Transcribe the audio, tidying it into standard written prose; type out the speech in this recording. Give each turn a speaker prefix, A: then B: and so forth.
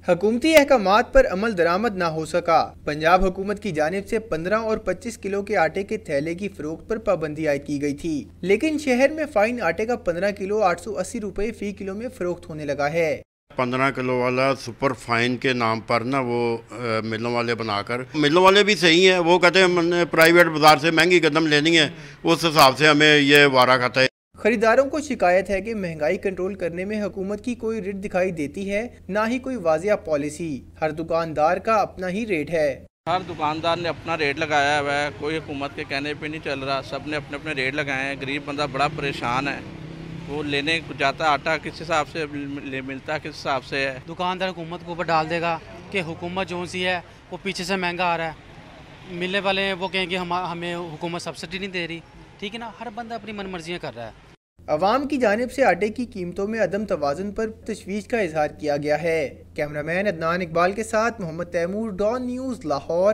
A: हुकूमती अहकामात पर अमल दरामद ना हो सका। पंजाब हुकूमत की जानिब से 15 और 25 किलो के आटे के थैले की फरोख्त पर पाबंदी आयद की गई थी, लेकिन शहर में फाइन आटे का 15 किलो 880 रुपए फी किलो में फरोख्त होने लगा है।
B: 15 किलो वाला सुपर फाइन के नाम पर ना वो मिलों वाले बनाकर, मिलों वाले भी सही हैं, वो कहते हैं हमने प्राइवेट बाजार से महंगी कदम लेनी है, उस हिसाब से हमें ये वारा खाता है।
A: खरीदारों को शिकायत है कि महंगाई कंट्रोल करने में हुकूमत की कोई रेट दिखाई देती है, ना ही कोई वाजिया पॉलिसी। हर दुकानदार का अपना ही रेट है।
C: हर दुकानदार ने अपना रेट लगाया हुआ है, कोई हुकूमत के कहने पे नहीं चल रहा, सब ने अपने अपने रेट लगाए हैं। गरीब बंदा बड़ा परेशान है, वो लेने जाता आटा किस हिसाब से मिलता किस हिसाब से है।
D: दुकानदार हुकूमत के ऊपर डाल देगा कि हुकूमत जो सी है वो पीछे से महंगा आ रहा है, मिलने वाले वो कहेंगे हमें हुकूमत सब्सिडी नहीं दे रही। ठीक है ना, हर बंदा अपनी मन मर्जियाँ कर रहा है।
A: अवाम की जानिब से आटे की कीमतों में अदम तवाज़ुन पर तशवीश का इजहार किया गया है। कैमरामैन अदनान इकबाल के साथ मोहम्मद तैमूर, डॉन न्यूज़, लाहौर।